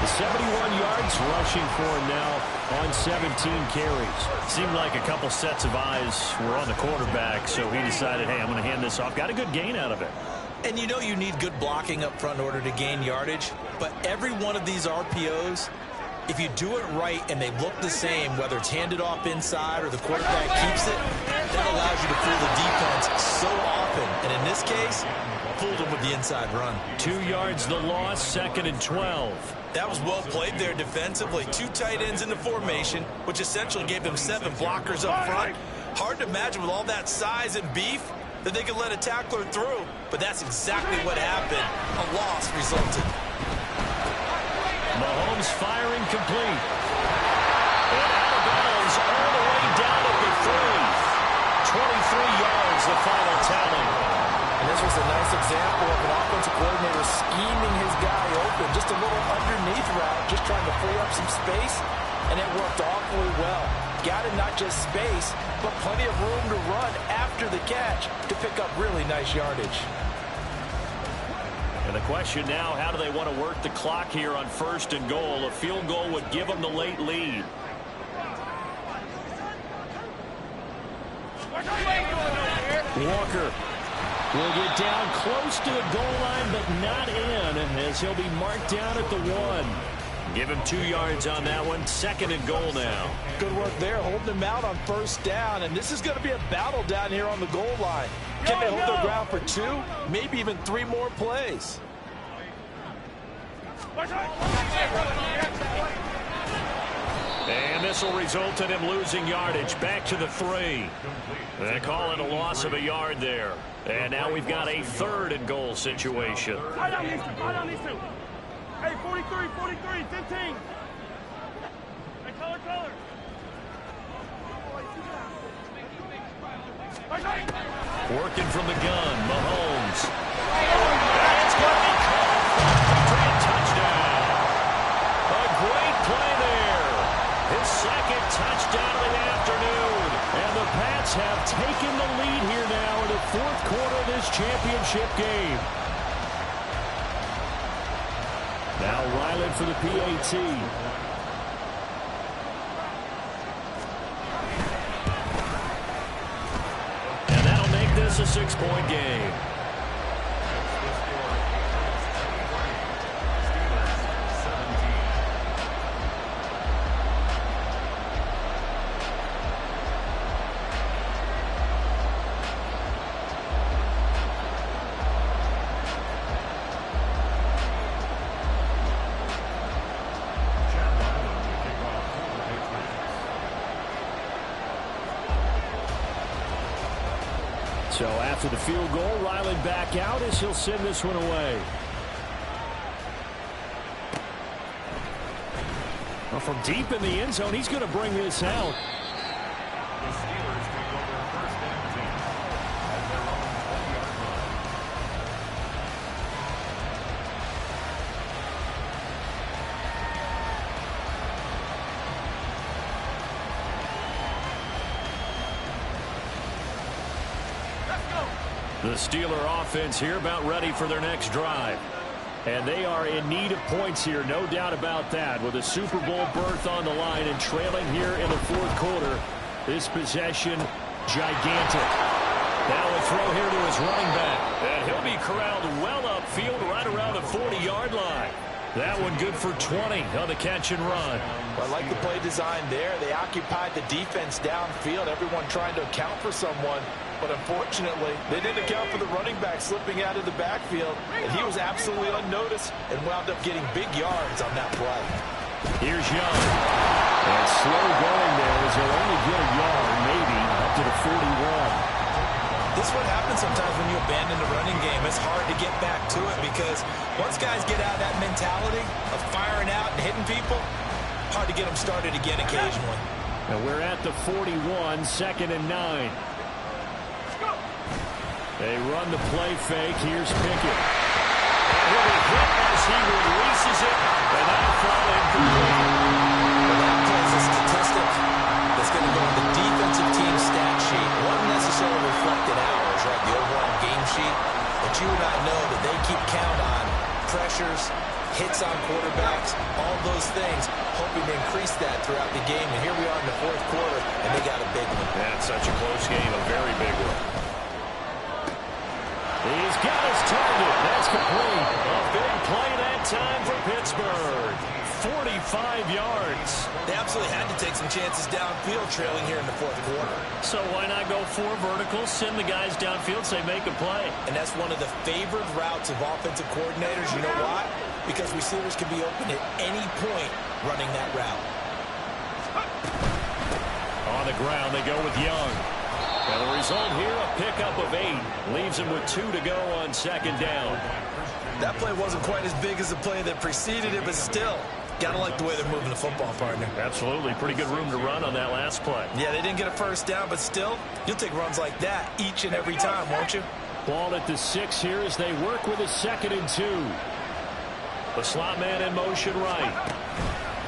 The 71 yards rushing for him now on 17 carries. Seemed like a couple sets of eyes were on the quarterback, so he decided, hey, I'm going to hand this off. Got a good gain out of it.
And you know you need good blocking up front in order to gain yardage, but every one of these RPOs, if you do it right and they look the same, whether it's handed off inside or the quarterback keeps it, that allows you to fool the defense so often. And in this case, fooled them with the inside run.
2 yards the loss, 2nd and 12.
That was well played there defensively. 2 tight ends in the formation, which essentially gave them 7 blockers up front. Hard to imagine with all that size and beef that they could let a tackler through, but that's exactly what happened. A loss resulted.
Mahomes firing complete. And out of bounds all the way down at the 3. 23 yards, the final tally.
And this was a nice example of an offensive coordinator scheming his guy open. Just a little underneath route, just trying to free up some space, and it worked awfully well. Got him not just space, but plenty of room to run after the catch to pick up really nice yardage.
And the question now, how do they want to work the clock here on 1st and goal? A field goal would give them the late lead. Walker will get down close to the goal line, but not in, as he'll be marked down at the 1. Give him 2 yards on that one. 2nd and goal now.
Good work there, holding them out on 1st down, and this is going to be a battle down here on the goal line. Can they hold their ground for 2, maybe even 3 more plays?
And this will result in him losing yardage. Back to the 3. They call it a loss of a yard there. And now we've got a 3rd and goal situation.
Hey, 43, 43, 15. Hey, color.
Working from the gun, Mahomes. It's going to be caught for a touchdown. A great play there. His 2nd touchdown of the afternoon. And the Pats have taken the lead here now in the 4th quarter of this championship game. Now Ryland for the PAT. And that'll make this a 6-point game. So after the field goal, Ryland back out as he'll send this one away. Well, from deep in the end zone, he's going to bring this out.
The Steelers take over 1st and 10 at their own 20-yard line.
The Steeler offense here about ready for their next drive. And they are in need of points here, no doubt about that, with a Super Bowl berth on the line and trailing here in the 4th quarter. This possession, gigantic. Now a throw here to his running back. And he'll be corralled well upfield right around the 40-yard line. That one good for 20 on the catch and run.
Well, I like the play design there. They occupied the defense downfield, everyone trying to account for someone. But unfortunately, they didn't account for the running back slipping out of the backfield, and he was absolutely unnoticed and wound up getting big yards on that play.
Here's Young. And slow going there as he'll only get a yard, maybe.
up to the 41.
This is what happens sometimes when you abandon the running game. It's hard to get back to it because once guys get out of that mentality of firing out and hitting people, hard to get them started again occasionally.
And we're at the 41, 2nd and 9. They run the play fake. Here's Pickett. And he'll be hit as he releases it, and that'll fall incomplete.
Well, that plays a statistic that's going to go on the defensive team stat sheet. Won't necessarily reflect in hours, right, the overall game sheet. But you and I know that they keep count on pressures, hits on quarterbacks, all those things, hoping to increase that throughout the game. And here we are in the 4th quarter, and they got a big one.
That's such a close game, a very big one.
He's got his target. That's complete. A big play that time for Pittsburgh. 45 yards.
They absolutely had to take some chances downfield trailing here in the 4th quarter.
So why not go 4 verticals, send the guys downfield, say make a play.
And that's one of the favored routes of offensive coordinators. You know why? Because receivers can be open at any point running that route.
On the ground, they go with Young. And the result here, a pickup of 8. Leaves him with 2 to go on 2nd down.
That play wasn't quite as big as the play that preceded it, but still, got to like the way they're moving the football, partner.
Absolutely. Pretty good room to run on that last play.
Yeah, they didn't get a first down, but still, you'll take runs like that each and every time, won't you?
Ball at the 6 here as they work with a 2nd and 2. The slot man in motion right.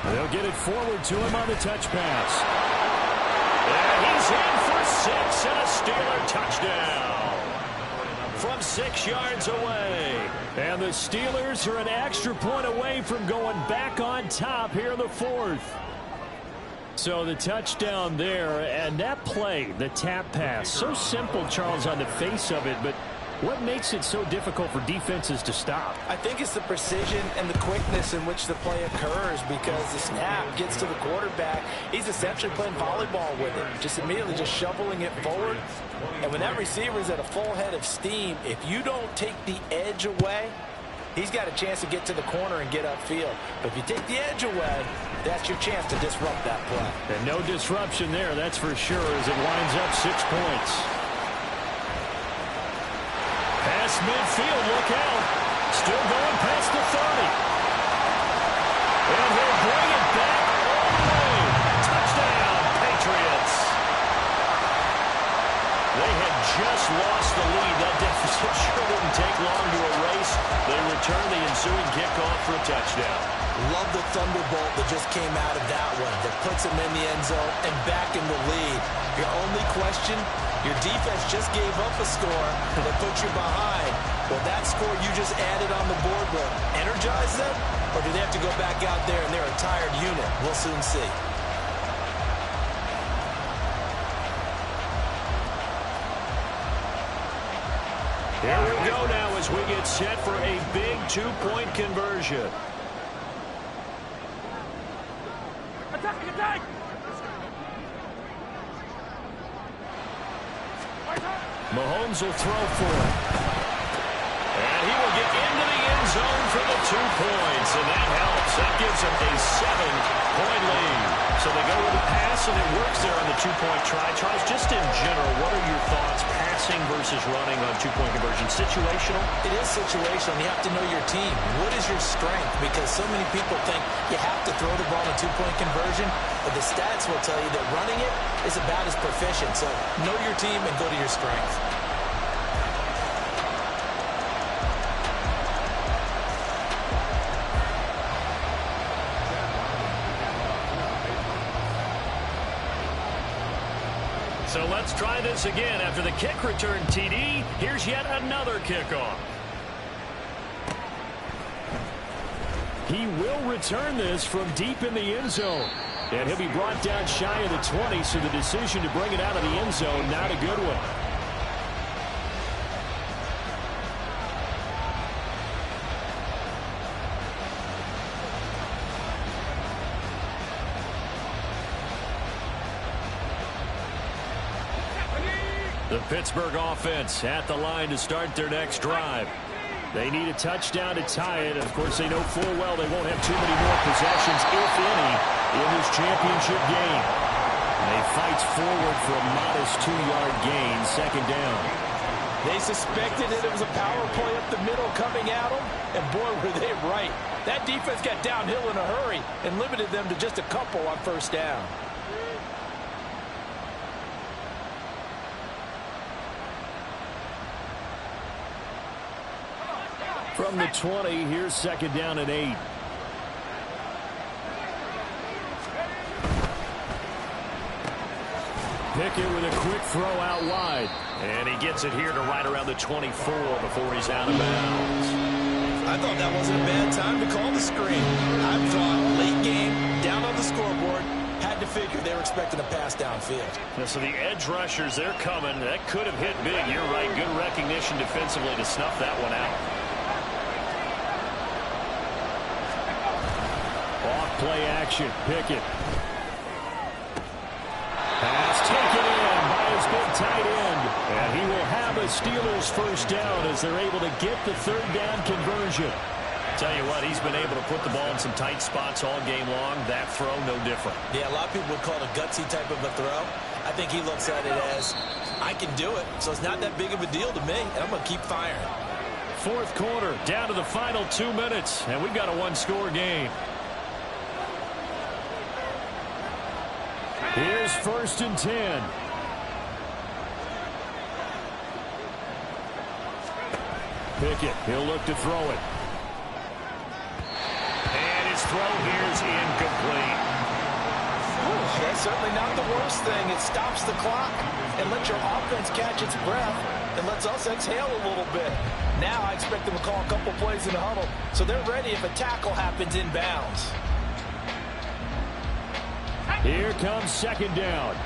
They'll get it forward to him on the touch pass. And he's in for 6 and a Steeler touchdown from 6 yards away. And the Steelers are an extra point away from going back on top here in the 4th. So the touchdown there, and that play, the tap pass, so simple, Charles, on the face of it, but what makes it so difficult for defenses to stop?
I think it's the precision and the quickness in which the play occurs because the snap gets to the quarterback. He's essentially playing volleyball with it, just immediately just shoveling it forward. And when that receiver is at a full head of steam, if you don't take the edge away, he's got a chance to get to the corner and get upfield. But if you take the edge away, that's your chance to disrupt that play.
And no disruption there, that's for sure, as it winds up 6 points. Past midfield, look out. Still going past the 30. And he'll bring it back all the way. Touchdown, Patriots. They had just lost the lead. That deficit sure didn't take long to erase. They return the ensuing kickoff for a touchdown.
Love the thunderbolt that just came out of that one that puts them in the end zone and back in the lead. Your only question, your defense just gave up a score that put you behind. Well, that score you just added on the board will energize them, or do they have to go back out there and they're a tired unit? We'll soon see.
Here we go now as we get set for a big 2-point conversion.
Attack!
Mahomes will throw for it. And he will get into the end zone for the 2 points, and that helps. That gives him a 7-point lead. So they go with a pass, and it works there on the 2-point try. Charles, just in general, what are your thoughts, passing versus running on 2-point conversion? Situational?
It is situational. You have to know your team. What is your strength? Because so many people think you have to throw the ball in a 2-point conversion, but the stats will tell you that running it is about as proficient. So know your team and go to your strength.
So let's try this again. After the kick return TD, here's yet another kickoff. He will return this from deep in the end zone. And he'll be brought down shy of the 20, so the decision to bring it out of the end zone, not a good one. The Pittsburgh offense at the line to start their next drive. They need a touchdown to tie it. Of course, they know full well they won't have too many more possessions, if any, in this championship game.
And he fights forward for a modest 2-yard gain, second down.
They suspected that it was a power play up the middle coming at them, and boy, were they right. That defense got downhill in a hurry and limited them to just a couple on first down.
From the 20, here's second down and 8. Pickett with a quick throw out wide.
And he gets it here to right around the 24 before he's out of bounds.
I thought that wasn't a bad time to call the screen. I thought late game, down on the scoreboard, had to figure they were expecting a pass downfield.
Yeah, so the edge rushers, they're coming. That could have hit big. You're right. Good recognition defensively to snuff that one out.
Off play action. Pickett. Pass taken in by his big tight end. And he will have a Steelers first down as they're able to get the third down conversion.
Tell you what, he's been able to put the ball in some tight spots all game long. That throw, no different.
Yeah, a lot of people would call it a gutsy type of a throw. I think he looks at it as, I can do it, so it's not that big of a deal to me, and I'm going to keep firing.
Fourth quarter, down to the final 2 minutes, and we've got a one-score game. Here's first and 10. Pickett, he'll look to throw it.
And his throw here is incomplete.
That's certainly not the worst thing. It stops the clock and lets your offense catch its breath and lets us exhale a little bit. Now I expect them to call a couple plays in the huddle, so they're ready if a tackle happens inbounds.
Here comes second down.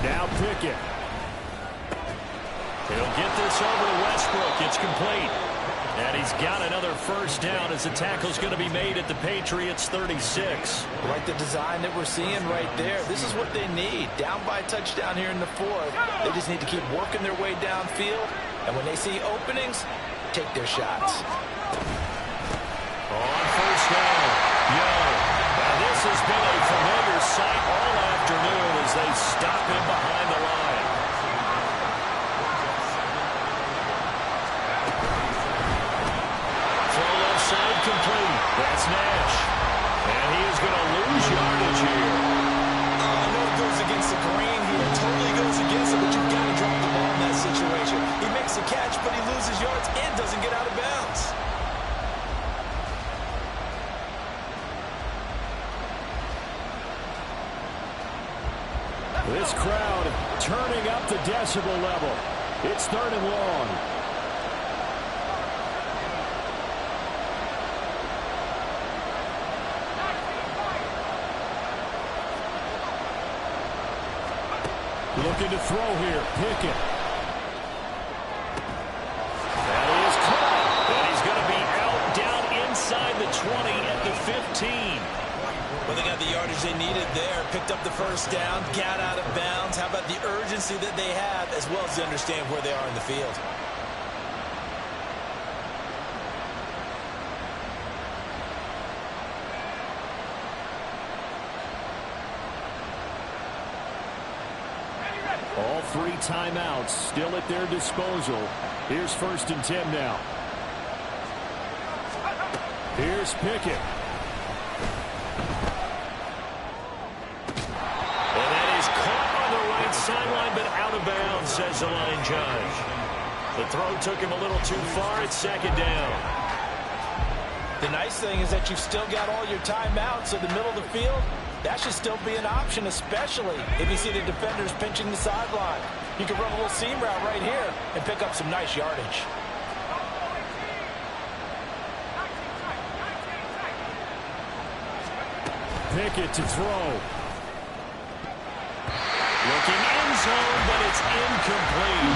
Now Pickett.
He'll get this over to Westbrook. It's complete. And he's got another first down as the tackle's going to be made at the Patriots 36.
Like the design that we're seeing right there. This is what they need. Down by a touchdown here in the fourth. They just need to keep working their way downfield. And when they see openings, take their shots.
On first down, Young. Now this has been a familiar sight all afternoon as they stop him behind the line. Complete. That's Nash. And he is going to lose yardage here.
I know it goes against the grain here. Totally goes against it, but you've got to drop the ball in that situation. He makes a catch, but he loses yards and doesn't get out of bounds.
This crowd turning up the decibel level. It's third and long. Looking to throw here. Pickett.
That is caught. And he's going to be out down inside the 20 at the 15.
Well, they got the yardage they needed there. Picked up the first down. Got out of bounds. How about the urgency that they have as well as they understand where they are in the field?
All three timeouts still at their disposal. Here's first and 10 now. Here's Pickett.
And that is caught on the right sideline, but out of bounds, says the line judge. The throw took him a little too far. It's second down.
The nice thing is that you've still got all your timeouts in the middle of the field. That should still be an option, especially if you see the defenders pinching the sideline. You can run a little seam route right here and pick up some nice yardage.
Pickett to throw.
Looking end zone, but it's incomplete.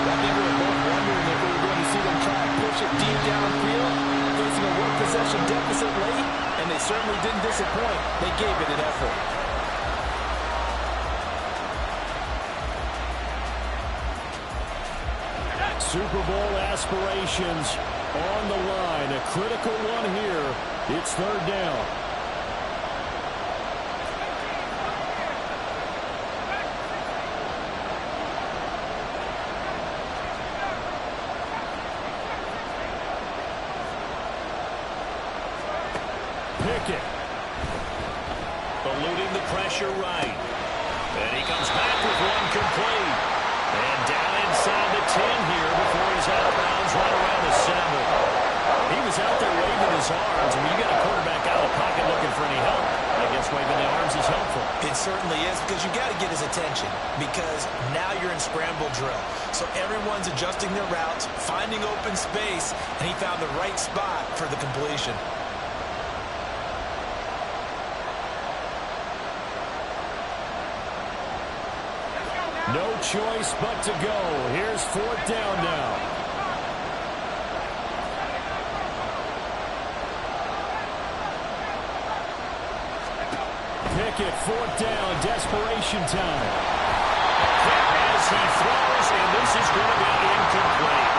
I think we were both wondering if we were going to see them try and push it deep downfield, facing a one-possession deficit late, and they certainly didn't disappoint. They gave it an effort.
Super Bowl aspirations on the line. A critical one here. It's third down. Pickett.
Eluding the pressure right. And he comes back with one complete. And down inside the 10 here before he's out of bounds right around the 7. He was out there waving his arms. And when you got a quarterback out of the pocket looking for any help, I guess waving the arms is helpful.
It certainly is, because you got to get his attention, because now you're in scramble drill. So everyone's adjusting their routes, finding open space, and he found the right spot for the completion.
No choice but to go. Here's fourth down now. Pickett, fourth down, desperation time.
As he throws, and this is going to be incomplete.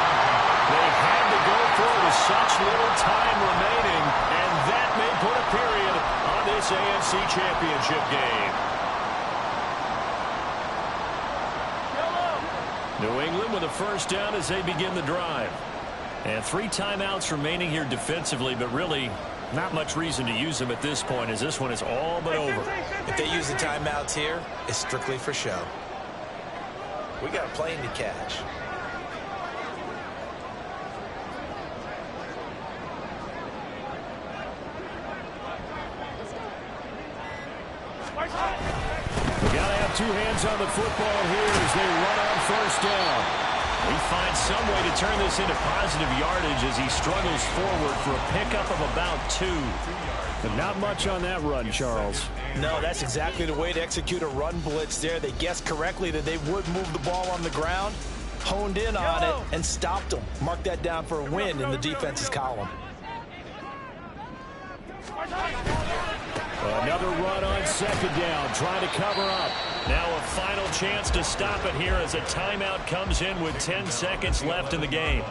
They had to go for it with such little time remaining, and that may put a period on this AFC Championship game.
New England with a first down as they begin the drive. And 3 timeouts remaining here defensively, but really not much reason to use them at this point, as this one is all but over.
If they use the timeouts here, it's strictly for show. We got a plane to catch.
Gotta have 2 hands on the football here as they run on first down.
He finds some way to turn this into positive yardage as he struggles forward for a pickup of about 2.
But not much on that run, Charles.
No, that's exactly the way to execute a run blitz there. They guessed correctly that they would move the ball on the ground, honed in on it, and stopped them. Mark that down for a win in the defense's column.
Another run on second down, trying to cover up.
Now a final chance to stop it here as a timeout comes in with 10 seconds left in the game.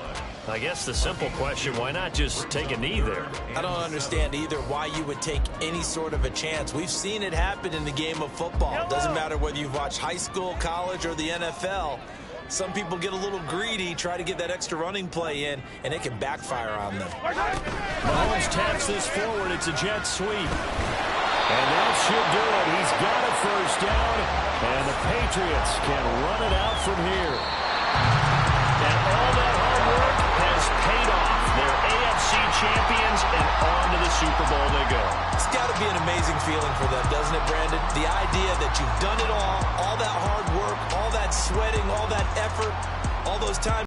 I guess the simple question, why not just take a knee there?
I don't understand either why you would take any sort of a chance. We've seen it happen in the game of football. It doesn't matter whether you've watched high school, college, or the NFL. Some people get a little greedy, try to get that extra running play in, and it can backfire on them.
Mahomes taps this forward. It's a jet sweep.
And that should do it. He's got a first down, and the Patriots can run it out from here.
And all that hard work has paid off. They're AFC champions, and on to the Super Bowl they go.
It's got to be an amazing feeling for them, doesn't it, Brandon? The idea that you've done it all that hard work, all that sweating, all that effort, all those times